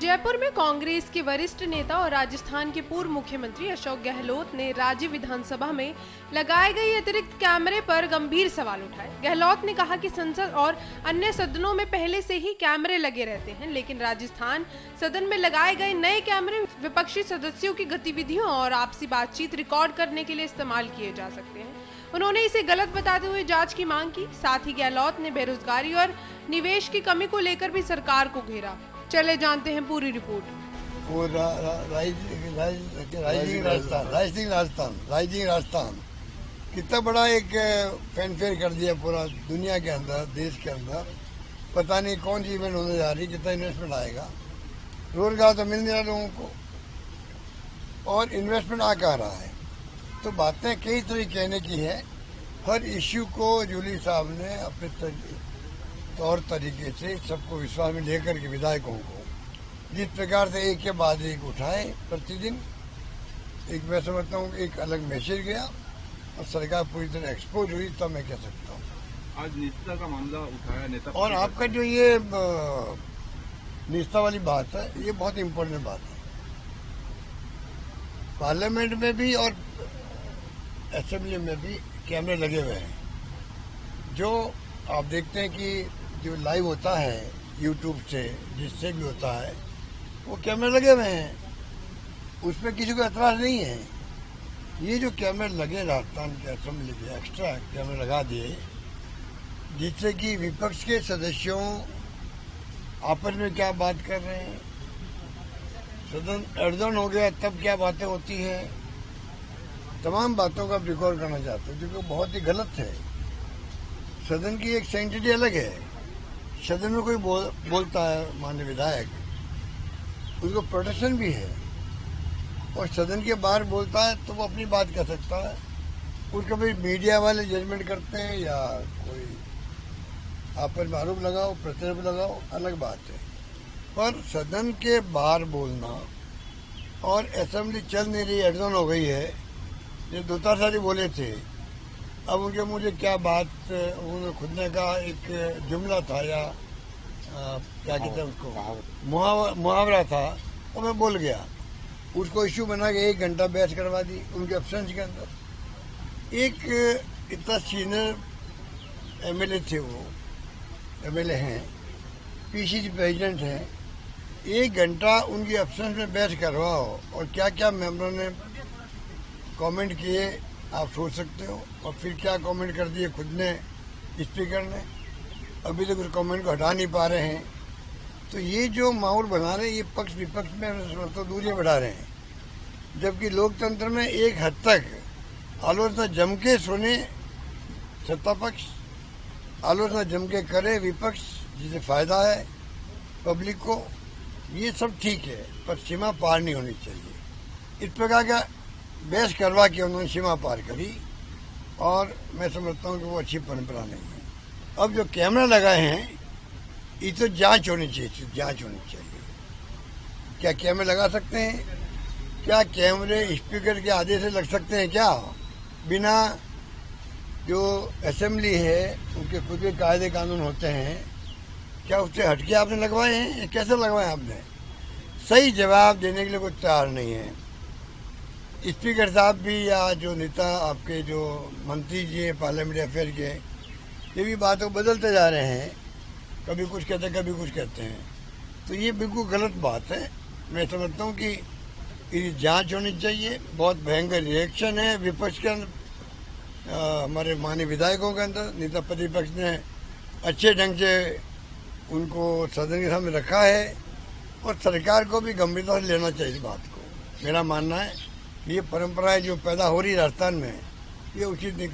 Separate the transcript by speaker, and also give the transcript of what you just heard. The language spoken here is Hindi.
Speaker 1: जयपुर में कांग्रेस के वरिष्ठ नेता और राजस्थान के पूर्व मुख्यमंत्री अशोक गहलोत ने राज्य विधानसभा में लगाए गए अतिरिक्त कैमरे पर गंभीर सवाल उठाए। गहलोत ने कहा कि संसद और अन्य सदनों में पहले से ही कैमरे लगे रहते हैं, लेकिन राजस्थान सदन में लगाए गए नए कैमरे विपक्षी सदस्यों की गतिविधियों और आपसी बातचीत रिकॉर्ड करने के लिए इस्तेमाल किए जा सकते हैं। उन्होंने इसे गलत बताते हुए जांच की मांग की। साथ ही गहलोत ने बेरोजगारी और निवेश की कमी को लेकर भी सरकार को घेरा। चले जानते हैं पूरी रिपोर्ट।
Speaker 2: वो राजस्थान कितना बड़ा एक फैनफेयर कर दिया पूरा दुनिया के अंदर, देश के अंदर। पता नहीं कौन सी इवेंट होने जा रही, कितना इन्वेस्टमेंट आएगा। रोजगार तो मिल नहीं रहा लोगों को और इन्वेस्टमेंट आ कहाँ रहा है। तो बातें कई तरह कहने की है। हर इश्यू को जूली साहब ने अपने तौर तरीके से सबको विश्वास में लेकर के विधायकों को जिस प्रकार से एक के बाद एक उठाए प्रतिदिन, एक मैं समझता हूँ एक अलग मैसेज गया और सरकार पूरी तरह एक्सपोज हुई, तब मैं कह सकता हूँ।
Speaker 3: आज निष्ठा का मामला उठाया नेता
Speaker 2: और आपका जो ये निष्ठा वाली बात है, ये बहुत इम्पोर्टेंट बात है। पार्लियामेंट में भी और असेंबली में भी कैमरे लगे हुए हैं। जो आप देखते हैं कि जो लाइव होता है यूट्यूब से, जिससे भी होता है, वो कैमरे लगे हुए हैं, उसमें किसी को एतराज नहीं है। ये जो कैमरे लगे राजस्थान के असेंबली के एक्स्ट्रा कैमरे लगा दिए, जिससे कि विपक्ष के सदस्यों आपस में क्या बात कर रहे हैं, सदन अड़जन हो गया तब क्या बातें होती है, तमाम बातों का रिकॉर्ड करना चाहते हैं, जो बहुत ही गलत है। सदन की एक सेंटिटी अलग है। सदन में कोई बोलता है माननीय विधायक, उसको प्रोटेक्शन भी है, और सदन के बाहर बोलता है तो वो अपनी बात कह सकता है। उसको भी मीडिया वाले जजमेंट करते हैं या कोई आपस में आरोप लगाओ, प्रत्यारोप लगाओ, अलग बात है। पर सदन के बाहर बोलना और असेंबली चल नहीं रही, एडजन हो गई है, ये दो चार सारी बोले थे। अब उनके मुझे क्या बात, उन्होंने खुद ने कहा एक जुमला था या क्या कहते हैं उसको, मुहावरा था, और मैं बोल गया। उसको इश्यू बना के 1 घंटा बहस करवा दी उनके एब्सेंस के अंदर। एक इतना सीनियर एमएलए थे, वो एमएलए हैं, पीसीसी प्रेसिडेंट हैं, 1 घंटा उनकी एब्सेंस में बहस करवाओ और क्या क्या मेंबरों ने कमेंट किए आप सोच सकते हो। और फिर क्या कमेंट कर दिए खुद ने, स्पीकर ने। अभी तक उस कमेंट को हटा नहीं पा रहे हैं। तो ये जो माहौल बना रहे हैं, ये पक्ष विपक्ष में तो दूरियां बढ़ा रहे हैं। जबकि लोकतंत्र में एक हद तक आलोचना जम के सुने सत्ता पक्ष, आलोचना जम के करे विपक्ष, जिसे फायदा है पब्लिक को, ये सब ठीक है, पर सीमा पार नहीं होनी चाहिए। इस प्रकार का बहस करवा के उन्होंने सीमा पार करी और मैं समझता हूँ कि वो अच्छी परंपरा नहीं है। अब जो कैमरा लगाए हैं, ये तो जांच होनी चाहिए, जांच होनी चाहिए। क्या कैमरे लगा सकते हैं? क्या कैमरे स्पीकर के आदेश से लग सकते हैं क्या? बिना जो असेंबली है उनके खुद के कायदे कानून होते हैं, क्या उससे हटके आपने लगवाए हैं? कैसे लगवाए आपने? सही जवाब देने के लिए कोई तैयार नहीं है। स्पीकर साहब भी या जो नेता आपके जो मंत्री जी हैं पार्लियामेंट्री अफेयर के, ये भी बातों को बदलते जा रहे हैं। कभी कुछ कहते हैं, कभी कुछ कहते हैं। तो ये बिल्कुल गलत बात है। मैं समझता हूँ कि इसकी जांच होनी चाहिए। बहुत भयंकर रिएक्शन है विपक्ष के अंदर, हमारे माननीय विधायकों के अंदर। नेता प्रतिपक्ष ने अच्छे ढंग से उनको सदन के सामने रखा है और सरकार को भी गंभीरता से लेना चाहिए इस बात को। मेरा मानना है ये परंपराएं जो पैदा हो रही है राजस्थान में, ये उचित नहीं।